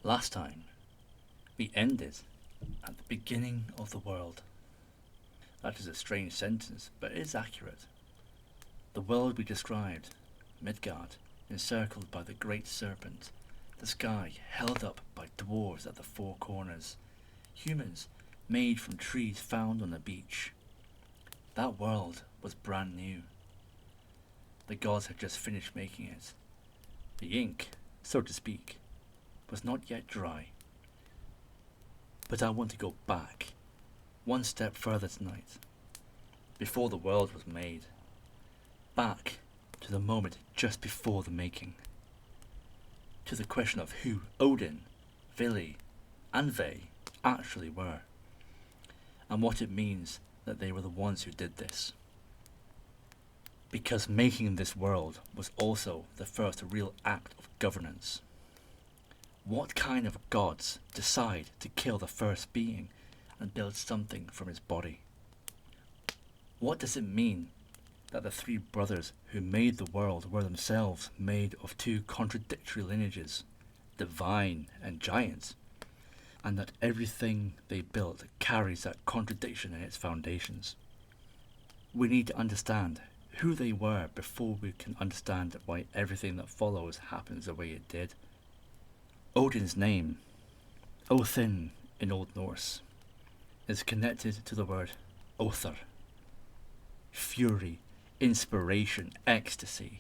Last time, we ended at the beginning of the world. That is a strange sentence, but it is accurate. The world we described, Midgard, encircled by the great serpent, the sky held up by dwarves at the four corners, humans made from trees found on the beach. That world was brand new. The gods had just finished making it. The ink, so to speak, was not yet dry. But I want to go back, one step further tonight, before the world was made. Back to the moment just before the making. To the question of who Odin, Vili, and Ve actually were, and what it means that they were the ones who did this. Because making this world was also the first real act of governance. What kind of gods decide to kill the first being and build something from his body? What does it mean that the three brothers who made the world were themselves made of two contradictory lineages, divine and giant, and that everything they built carries that contradiction in its foundations? We need to understand who they were before we can understand why everything that follows happens the way it did. Odin's name, Othin in Old Norse, is connected to the word Othar, fury, inspiration, ecstasy,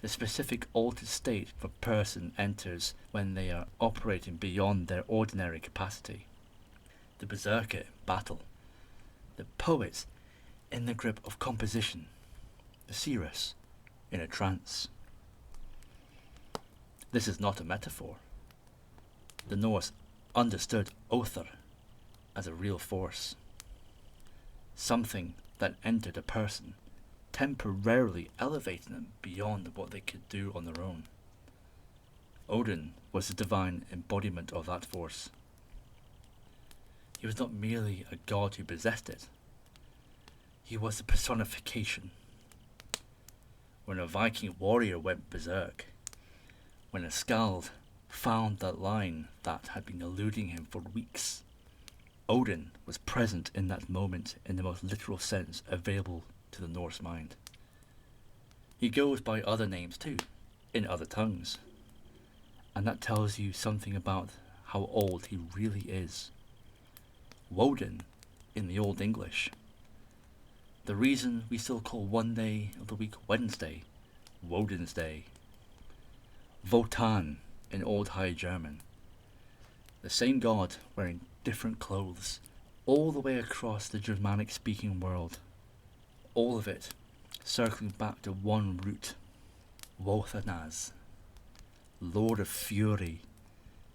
the specific altered state a person enters when they are operating beyond their ordinary capacity. The berserker in battle, the poet in the grip of composition, the seeress in a trance. This is not a metaphor. The Norse understood Othar as a real force, something that entered a person, temporarily elevating them beyond what they could do on their own. Odin was the divine embodiment of that force. He was not merely a god who possessed it. He was the personification. When a Viking warrior went berserk, when a skald found that line that had been eluding him for weeks, Odin was present in that moment in the most literal sense available to the Norse mind. He goes by other names too, in other tongues, and that tells you something about how old he really is. Woden in the Old English. The reason we still call one day of the week Wednesday, Woden's Day. Wotan in Old High German. The same god wearing different clothes all the way across the Germanic speaking world. All of it circling back to one root, Wothanaz, Lord of Fury,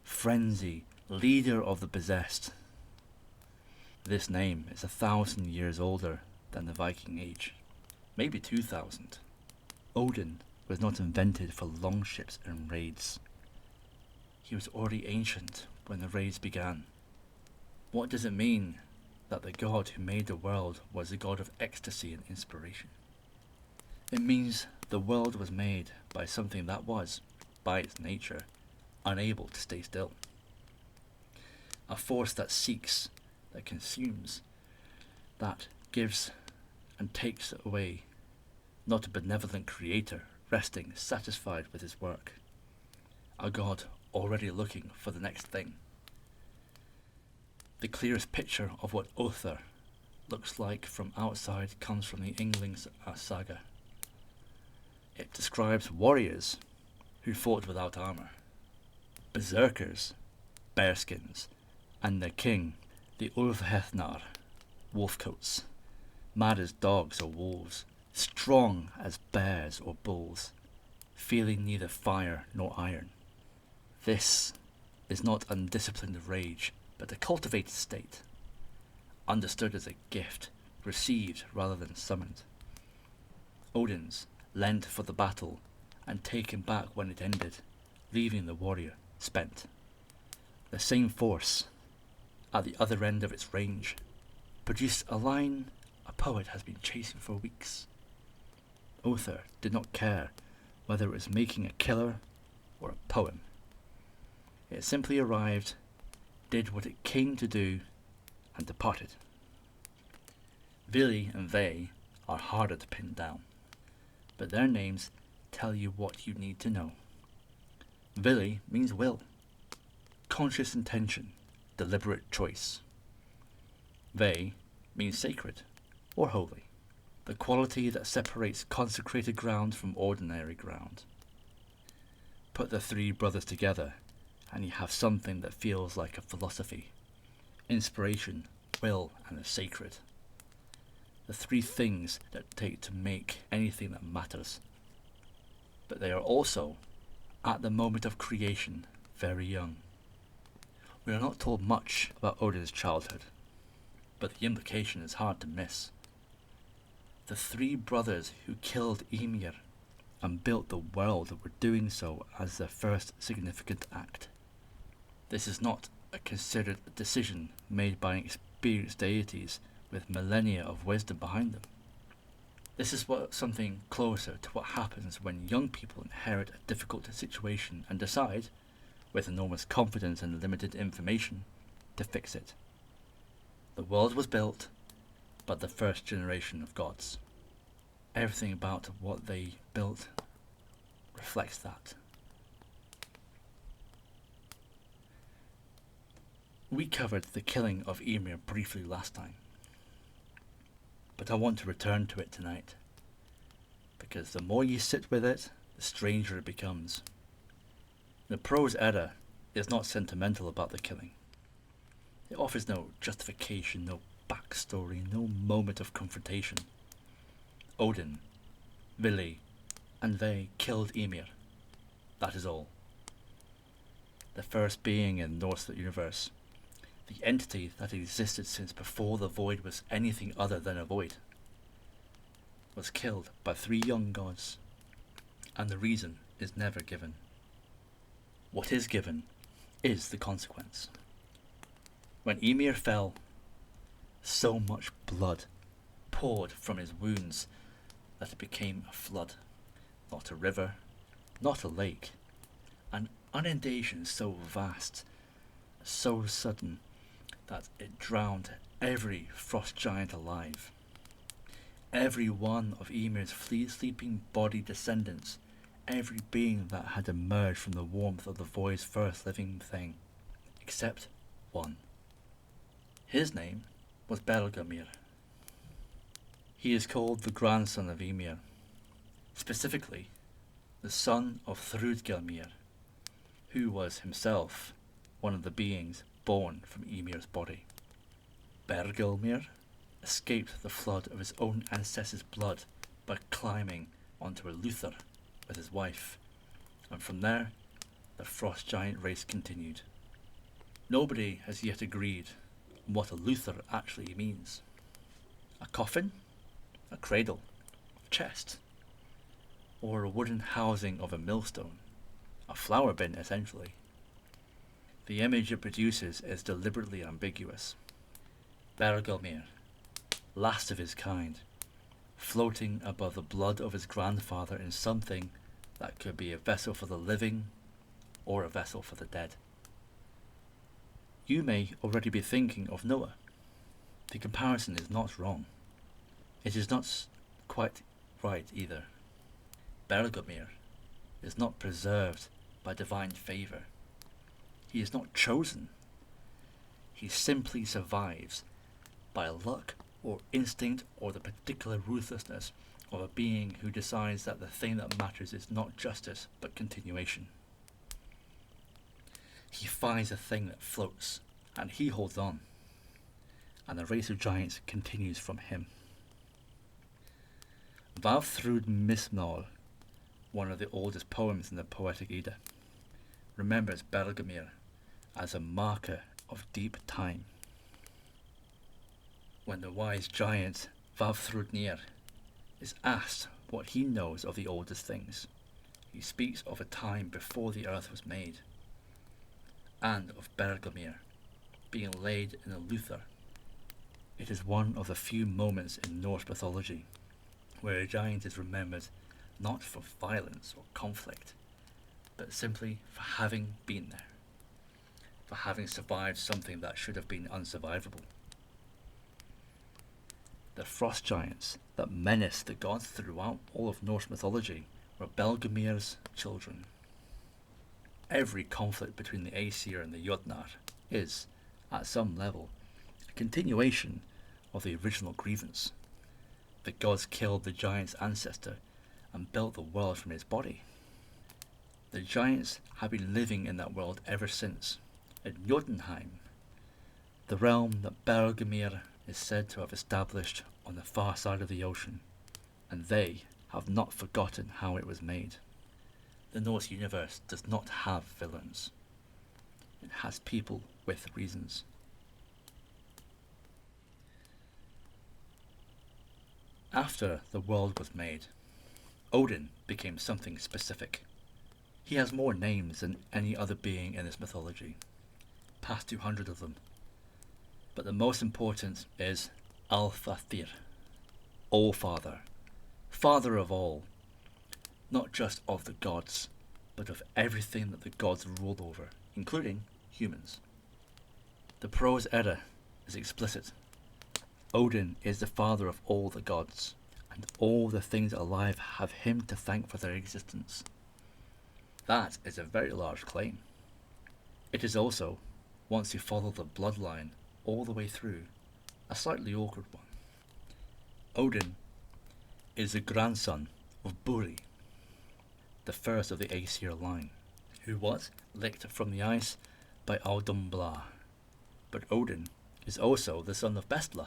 Frenzy, leader of the possessed. This name is 1,000 years older than the Viking Age, maybe 2,000. Odin was not invented for longships and raids. He was already ancient when the raids began. What does it mean that the god who made the world was a god of ecstasy and inspiration? It means the world was made by something that was, by its nature, unable to stay still. A force that seeks, that consumes, that gives and takes away, not a benevolent creator resting satisfied with his work. A god already looking for the next thing. The clearest picture of what Othar looks like from outside comes from the Ynglinga saga. It describes warriors who fought without armour, berserkers, bearskins, and their king, the Ulfhethnar, wolfcoats, mad as dogs or wolves, strong as bears or bulls, feeling neither fire nor iron. This is not undisciplined rage, but a cultivated state, understood as a gift, received rather than summoned. Odin's lent for the battle and taken back when it ended, leaving the warrior spent. The same force, at the other end of its range, produced a line a poet has been chasing for weeks. Othar did not care whether it was making a killer or a poem. It simply arrived, did what it came to do, and departed. Vili and they are harder to pin down, but their names tell you what you need to know. Vili means will, conscious intention, deliberate choice. Ve means sacred or holy, the quality that separates consecrated ground from ordinary ground. Put the three brothers together and you have something that feels like a philosophy, inspiration, will, and the sacred. The three things that take to make anything that matters. But they are also, at the moment of creation, very young. We are not told much about Odin's childhood, but the implication is hard to miss. The three brothers who killed Ymir and built the world were doing so as their first significant act. This is not a considered decision made by experienced deities with millennia of wisdom behind them. This is something closer to what happens when young people inherit a difficult situation and decide, with enormous confidence and limited information, to fix it. The world was built by the first generation of gods. Everything about what they built reflects that. We covered the killing of Ymir briefly last time, but I want to return to it tonight, because the more you sit with it, the stranger it becomes. The prose Edda is not sentimental about the killing. It offers no justification, no backstory, no moment of confrontation. Odin, Vili, and they killed Ymir. That is all. The first being in Norse universe, the entity that existed since before the void was anything other than a void, was killed by three young gods, and the reason is never given. What is given is the consequence. When Ymir fell, so much blood poured from his wounds that it became a flood, not a river, not a lake, an inundation so vast, so sudden, that it drowned every frost giant alive. Every one of Ymir's sleeping body descendants, every being that had emerged from the warmth of the void's first living thing, except one. His name was Bergelmir. He is called the grandson of Ymir, specifically the son of Thrudgelmir, who was himself one of the beings born from Ymir's body. Bergelmir escaped the flood of his own ancestors' blood by climbing onto a Luther with his wife, and from there the frost giant race continued. Nobody has yet agreed on what a Luther actually means. A coffin? A cradle? A chest? Or a wooden housing of a millstone? A flower bin, essentially. The image it produces is deliberately ambiguous. Bergelmir, last of his kind, floating above the blood of his grandfather in something that could be a vessel for the living or a vessel for the dead. You may already be thinking of Noah. The comparison is not wrong. It is not quite right either. Bergelmir is not preserved by divine favour. He is not chosen. He simply survives by luck or instinct or the particular ruthlessness of a being who decides that the thing that matters is not justice but continuation. He finds a thing that floats and he holds on, and the race of giants continues from him. Vafthrud Mismnol, one of the oldest poems in the Poetic Edda, remembers Bergelmir as a marker of deep time. When the wise giant Vafthrudnir is asked what he knows of the oldest things, he speaks of a time before the earth was made, and of Bergelmir being laid in a Luther. It is one of the few moments in Norse mythology where a giant is remembered not for violence or conflict, but simply for having been there. for having survived something that should have been unsurvivable. The frost giants that menaced the gods throughout all of Norse mythology were Belgamir's children. Every conflict between the Aesir and the Jotnar is, at some level, a continuation of the original grievance. The gods killed the giant's ancestor and built the world from his body. The giants have been living in that world ever since. In Jotunheim, the realm that Bergelmir is said to have established on the far side of the ocean, and they have not forgotten how it was made. The Norse universe does not have villains. It has people with reasons. After the world was made, Odin became something specific. He has more names than any other being in this mythology, past 200 of them. But the most important is Alfathir, All-Father, Father of all, not just of the gods, but of everything that the gods rule over, including humans. The prose edda is explicit. Odin is the father of all the gods, and all the things alive have him to thank for their existence. That is a very large claim. It is also, once you follow the bloodline all the way through, a slightly awkward one. Odin is the grandson of Buri, the first of the Aesir line, who was licked from the ice by Audumbla. But Odin is also the son of Bestla,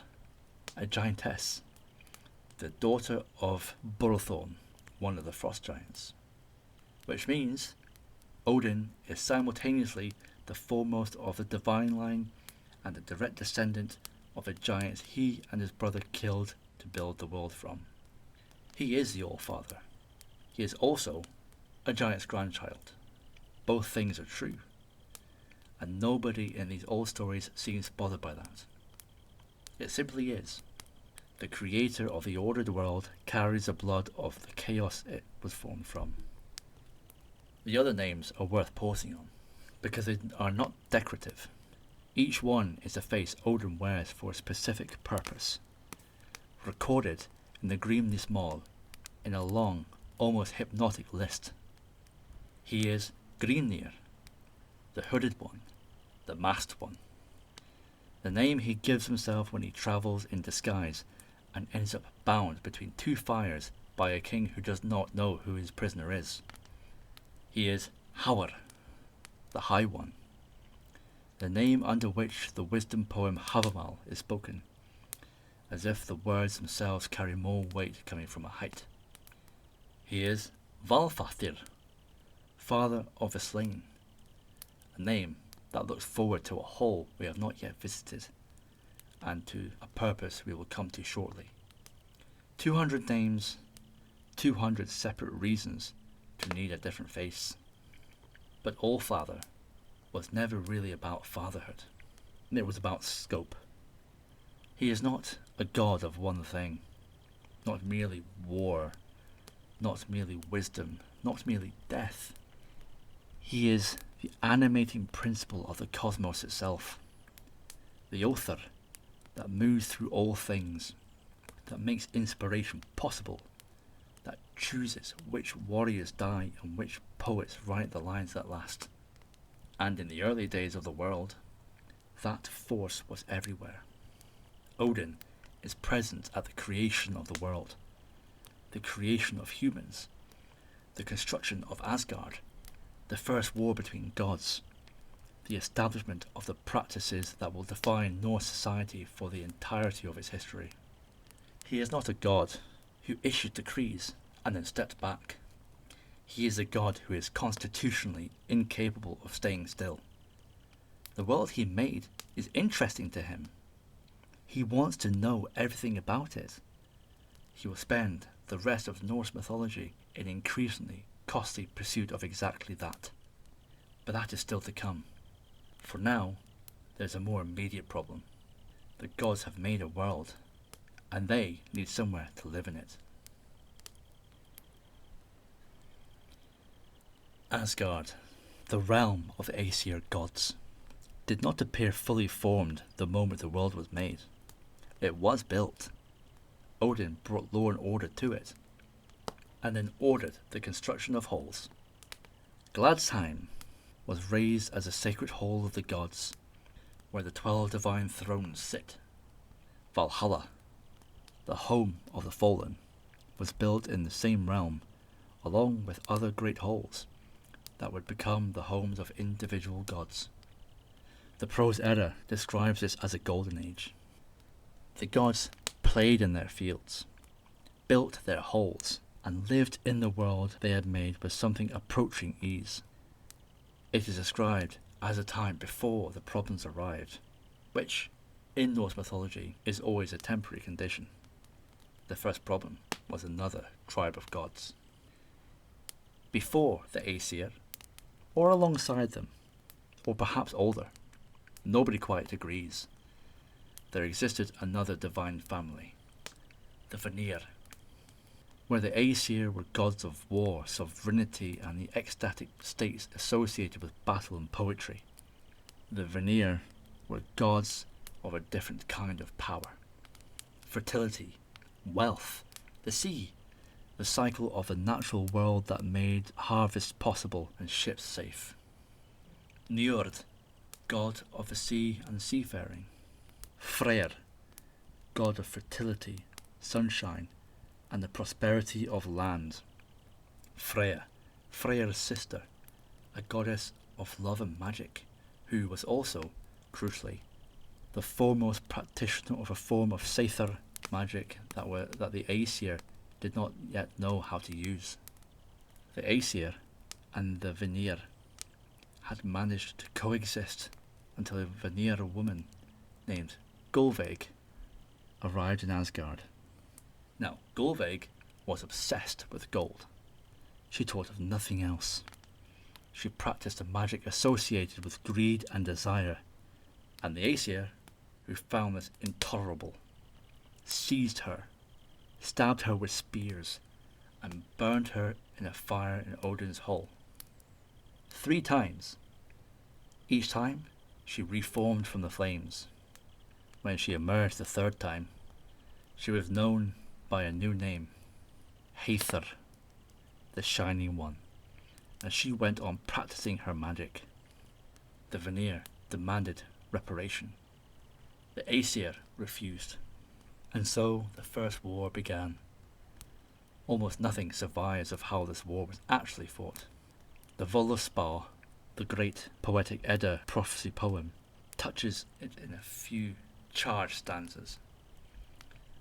a giantess, the daughter of Borthorn, one of the frost giants. Which means Odin is simultaneously the foremost of the divine line and the direct descendant of the giants he and his brother killed to build the world from. He is the All-Father. He is also a giant's grandchild. Both things are true, and nobody in these old stories seems bothered by that. It simply is. The creator of the ordered world carries the blood of the chaos it was formed from. The other names are worth pausing on, because they are not decorative. Each one is a face Odin wears for a specific purpose, recorded in the Grimnismal in a long, almost hypnotic list. He is Grimnir, the hooded one, the masked one. The name he gives himself when he travels in disguise and ends up bound between two fires by a king who does not know who his prisoner is. He is Hawr, the High One, the name under which the wisdom poem Havamal is spoken, as if the words themselves carry more weight coming from a height. He is Valfathir, Father of the Slain, a name that looks forward to a hall we have not yet visited, and to a purpose we will come to shortly. 200 names, 200 separate reasons to need a different face. But All-Father was never really about fatherhood. It was about scope. He is not a god of one thing, not merely war, not merely wisdom, not merely death. He is the animating principle of the cosmos itself, the Other that moves through all things, that makes inspiration possible, that chooses which warriors die and which poets write the lines that last. And in the early days of the world, that force was everywhere. Odin is present at the creation of the world, the creation of humans, the construction of Asgard, the first war between gods, the establishment of the practices that will define Norse society for the entirety of its history. He is not a god who issued decrees and then stepped back. He is a god who is constitutionally incapable of staying still. The world he made is interesting to him. He wants to know everything about it. He will spend the rest of Norse mythology in increasingly costly pursuit of exactly that. But that is still to come. For now, there's a more immediate problem. The gods have made a world, and they need somewhere to live in it. Asgard, the realm of the Aesir gods. did not appear fully formed the moment the world was made. It was built. Odin brought law and order to it, and then ordered the construction of halls. Gladsheim was raised as a sacred hall of the gods, where the 12 divine thrones sit. Valhalla, the home of the fallen, was built in the same realm, along with other great halls that would become the homes of individual gods. The Prose Edda describes this as a golden age. The gods played in their fields, built their halls, and lived in the world they had made with something approaching ease. It is described as a time before the problems arrived, which, in Norse mythology, is always a temporary condition. The first problem was another tribe of gods. Before the Aesir, or alongside them, or perhaps older, nobody quite agrees, there existed another divine family, the Vanir. Where the Aesir were gods of war, sovereignty, and the ecstatic states associated with battle and poetry, the Vanir were gods of a different kind of power. Fertility, wealth, the sea, the cycle of the natural world that made harvests possible and ships safe. Njord, god of the sea and seafaring. Freyr, god of fertility, sunshine, and the prosperity of land. Freya, Freyr's sister, a goddess of love and magic, who was also, crucially, the foremost practitioner of a form of Seithar magic that the Aesir did not yet know how to use. The Aesir and the Vanir had managed to coexist until a Vanir woman named Gullveig arrived in Asgard. Now, Gullveig was obsessed with gold. She thought of nothing else. She practiced a magic associated with greed and desire, and the Aesir, who found this intolerable, seized her, stabbed her with spears, and burned her in a fire in Odin's hall. 3 times. Each time, she reformed from the flames. When she emerged the 3rd time, she was known by a new name, Hathor, the Shining One, and she went on practicing her magic. The Vanir demanded reparation. The Aesir refused, and so the First War began. Almost nothing survives of how this war was actually fought. The Völuspá, the great poetic Edda prophecy poem, touches it in a few charged stanzas.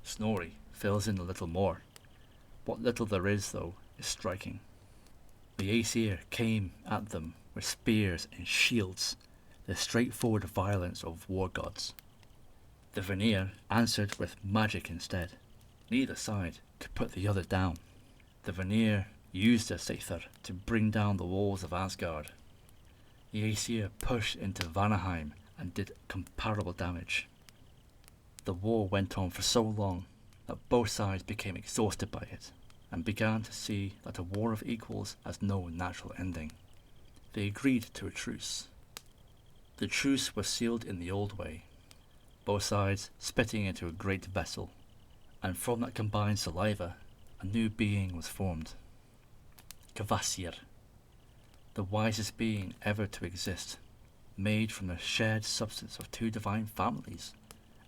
Snorri fills in a little more. What little there is, though, is striking. The Aesir came at them with spears and shields, the straightforward violence of war gods. The Vanir answered with magic instead. Neither side could put the other down. The Vanir used their Seithar to bring down the walls of Asgard. The Aesir pushed into Vanaheim and did comparable damage. The war went on for so long that both sides became exhausted by it and began to see that a war of equals has no natural ending. They agreed to a truce. The truce was sealed in the old way, both sides spitting into a great vessel, and from that combined saliva a new being was formed. Kvasir, the wisest being ever to exist, made from the shared substance of 2 divine families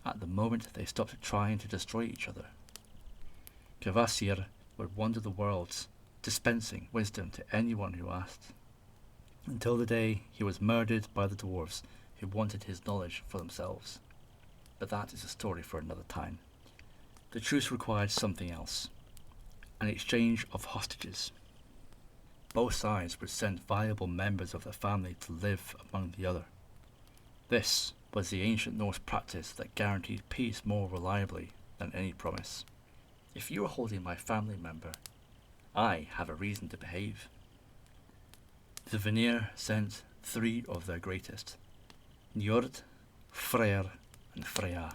at the moment they stopped trying to destroy each other. Kvasir would wander the worlds, dispensing wisdom to anyone who asked, until the day he was murdered by the dwarves who wanted his knowledge for themselves. But that is a story for another time. The truce required something else, an exchange of hostages. Both sides would send valuable members of their family to live among the other. This was the ancient Norse practice that guaranteed peace more reliably than any promise. If you are holding my family member, I have a reason to behave. The Vanir sent 3 of their greatest, Njord, Freyr, and Freya.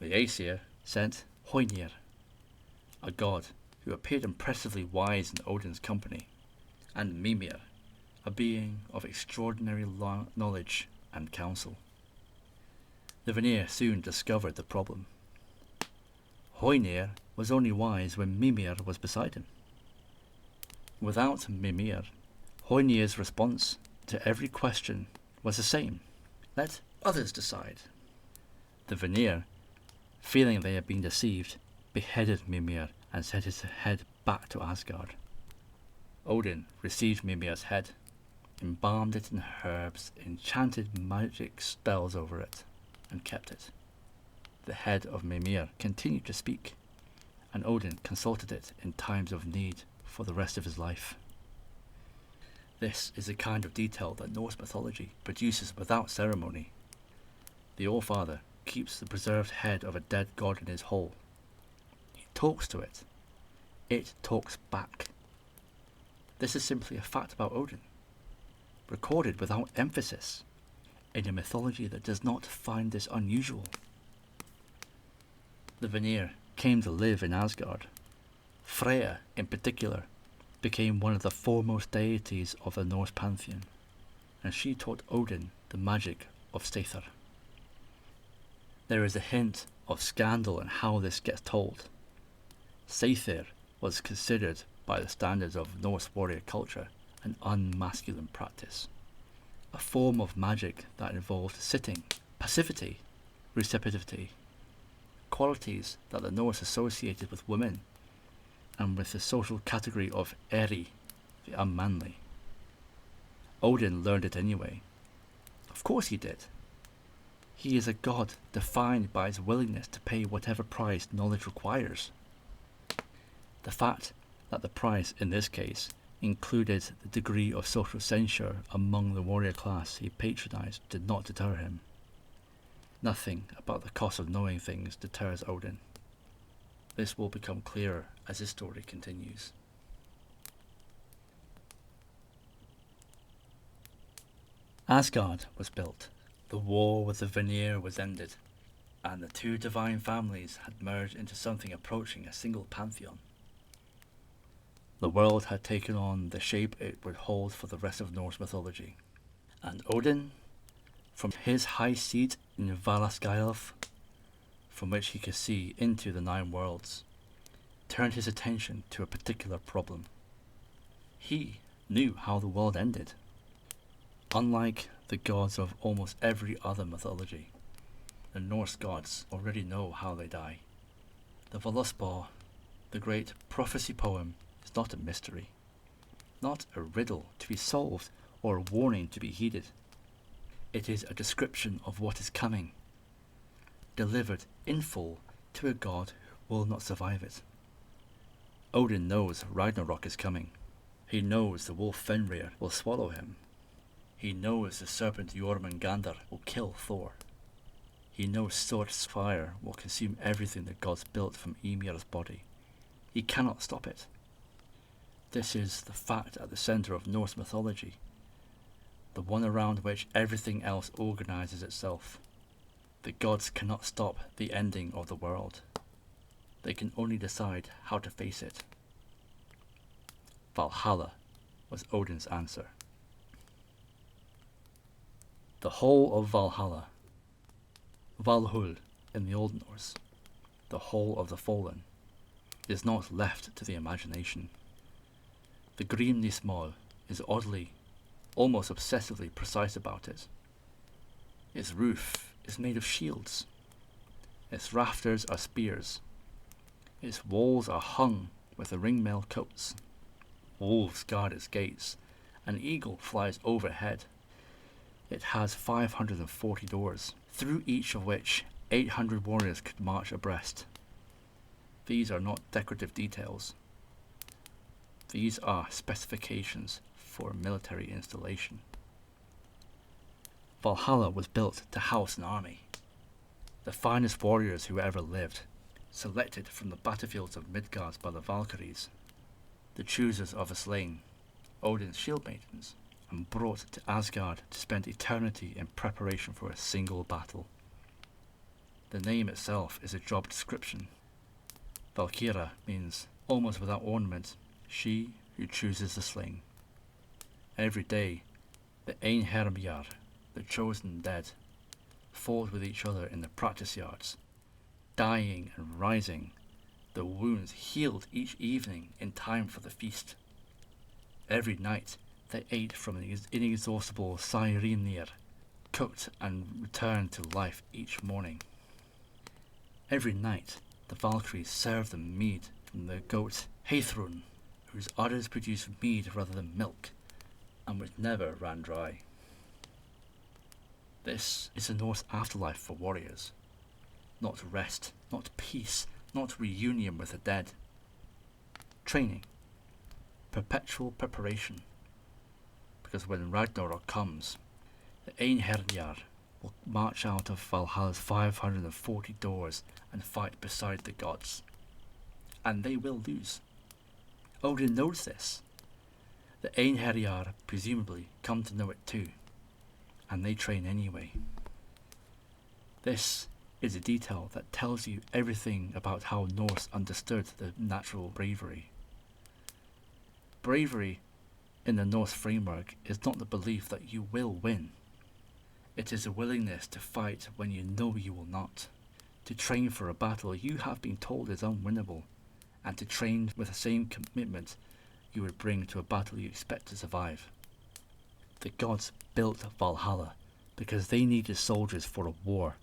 The Aesir sent Hoynir, a god who appeared impressively wise in Odin's company, and Mimir, a being of extraordinary knowledge and counsel. The Vanir soon discovered the problem. Hoynir was only wise when Mimir was beside him. Without Mimir, Hoynir's response to every question was the same: let others decide. The Vanir, feeling they had been deceived, beheaded Mimir and sent his head back to Asgard. Odin received Mimir's head, embalmed it in herbs, enchanted magic spells over it, and kept it. The head of Mimir continued to speak, and Odin consulted it in times of need for the rest of his life. This is the kind of detail that Norse mythology produces without ceremony. The Allfather keeps the preserved head of a dead god in his hall. He talks to it. It talks back. This is simply a fact about Odin, recorded without emphasis, in a mythology that does not find this unusual. The Vanir came to live in Asgard. Freya, in particular, became one of the foremost deities of the Norse pantheon, and she taught Odin the magic of Stæþr. There is a hint of scandal in how this gets told. Stæþr was considered, by the standards of Norse warrior culture, an unmasculine practice, a form of magic that involved sitting, passivity, receptivity, qualities that the Norse associated with women and with the social category of eri, the unmanly. Odin learned it anyway. Of course he did. He is a god defined by his willingness to pay whatever price knowledge requires. The fact that the price in this case included the degree of social censure among the warrior class he patronized did not deter him. Nothing about the cost of knowing things deters Odin. This will become clearer as his story continues. Asgard was built, the war with the Vanir was ended, and the two divine families had merged into something approaching a single pantheon. The world had taken on the shape it would hold for the rest of Norse mythology, and Odin, from his high seat in Valaskjalf, from which he could see into the nine worlds, turned his attention to a particular problem. He knew how the world ended. Unlike the gods of almost every other mythology, the Norse gods already know how they die. The Völuspá, the great prophecy poem, is not a mystery, not a riddle to be solved or a warning to be heeded. It is a description of what is coming, delivered in full to a god who will not survive it. Odin knows Ragnarok is coming. He knows the wolf Fenrir will swallow him. He knows the serpent Jormungandr will kill Thor. He knows Sur's fire will consume everything the gods built from Ymir's body. He cannot stop it. This is the fact at the centre of Norse mythology, the one around which everything else organises itself. The gods cannot stop the ending of the world. They can only decide how to face it. Valhalla was Odin's answer. The whole of Valhalla, Valhul in the Old Norse, the whole of the fallen, is not left to the imagination. The Grímnismál is oddly, almost obsessively precise about it. Its roof is made of shields. Its rafters are spears. Its walls are hung with the ringmail coats. Wolves guard its gates. An eagle flies overhead. It has 540 doors, through each of which 800 warriors could march abreast. These are not decorative details. These are specifications for a military installation. Valhalla was built to house an army. The finest warriors who ever lived, selected from the battlefields of Midgard by the Valkyries, the choosers of the slain, Odin's shield maidens, and brought to Asgard to spend eternity in preparation for a single battle. The name itself is a job description. Valkyra means, almost without ornament, she who chooses the slain. Every day, the Einherjar, the chosen dead, fought with each other in the practice yards, dying and rising, the wounds healed each evening in time for the feast. Every night they ate from an inexhaustible Cyrenir, cooked and returned to life each morning. Every night the Valkyries served them mead from the goat Heithrun, whose udders produced mead rather than milk, and which never ran dry. This is the Norse afterlife for warriors. Not rest, not peace, not reunion with the dead. Training. Perpetual preparation. Because when Ragnarok comes, the Einherjar will march out of Valhalla's 540 doors and fight beside the gods. And they will lose. Odin knows this. The Einherjar presumably come to know it too, and they train anyway. This is a detail that tells you everything about how Norse understood the natural bravery. Bravery in the Norse framework is not the belief that you will win. It is a willingness to fight when you know you will not, to train for a battle you have been told is unwinnable, and to train with the same commitment you would bring to a battle you expect to survive. The gods built Valhalla because they needed soldiers for a war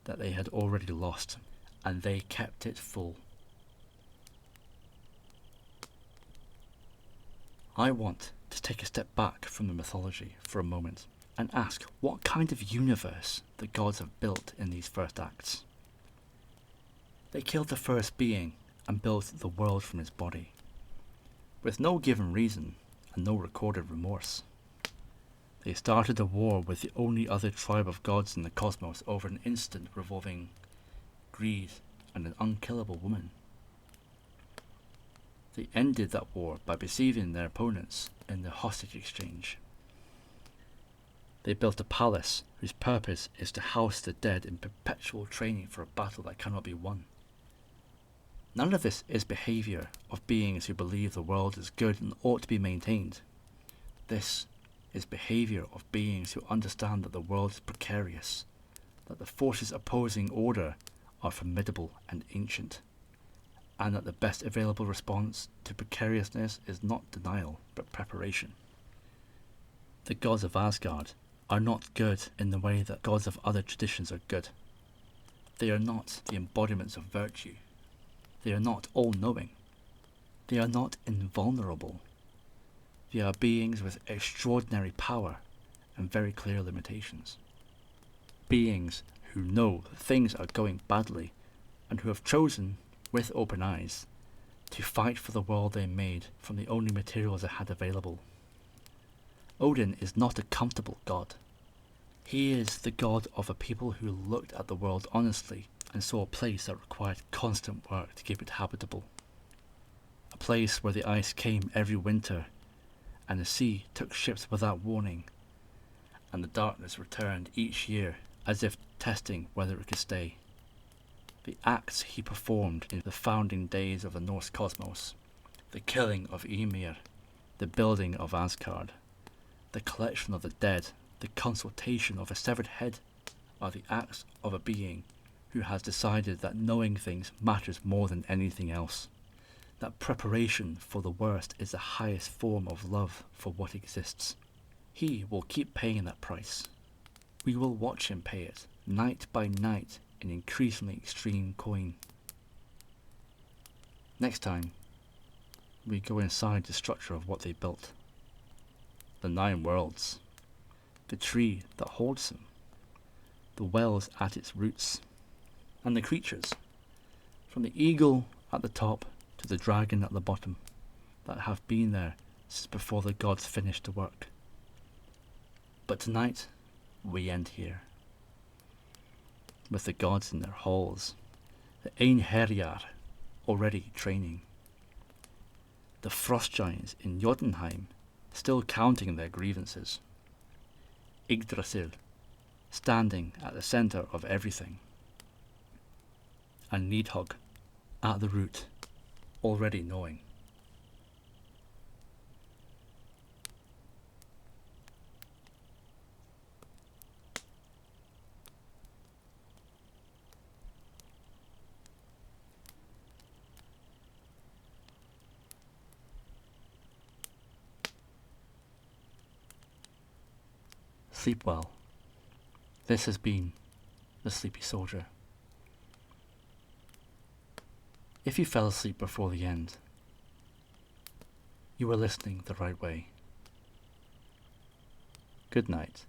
that they had already lost, and they kept it full. I want to take a step back from the mythology for a moment and ask what kind of universe the gods have built in these first acts. They killed the first being and built the world from his body, with no given reason and no recorded remorse. They started a war with the only other tribe of gods in the cosmos over an incident revolving greed and an unkillable woman. They ended that war by deceiving their opponents in the hostage exchange. They built a palace whose purpose is to house the dead in perpetual training for a battle that cannot be won. None of this is behaviour of beings who believe the world is good and ought to be maintained. This is behaviour of beings who understand that the world is precarious, that the forces opposing order are formidable and ancient, and that the best available response to precariousness is not denial, but preparation. The gods of Asgard are not good in the way that gods of other traditions are good. They are not the embodiments of virtue. They are not all-knowing. They are not invulnerable. They are beings with extraordinary power and very clear limitations. Beings who know that things are going badly and who have chosen, with open eyes, to fight for the world they made from the only materials they had available. Odin is not a comfortable god. He is the god of a people who looked at the world honestly and saw a place that required constant work to keep it habitable. A place where the ice came every winter and the sea took ships without warning, and the darkness returned each year as if testing whether it could stay. The acts he performed in the founding days of the Norse cosmos, the killing of Ymir, the building of Asgard, the collection of the dead, the consultation of a severed head, are the acts of a being who has decided that knowing things matters more than anything else, that preparation for the worst is the highest form of love for what exists. He will keep paying that price. We will watch him pay it, night by night, in increasingly extreme coin. Next time, we go inside the structure of what they built. The 9 worlds, the tree that holds them, the wells at its roots, and the creatures, from the eagle at the top to the dragon at the bottom, that have been there since before the gods finished the work. But tonight, we end here, with the gods in their halls, the Einherjar already training, the frost giants in Jotunheim still counting their grievances, Yggdrasil standing at the centre of everything, and Nidhogg at the root, already knowing. Sleep well. This has been The Sleepy Soldier. If you fell asleep before the end, you were listening the right way. Good night.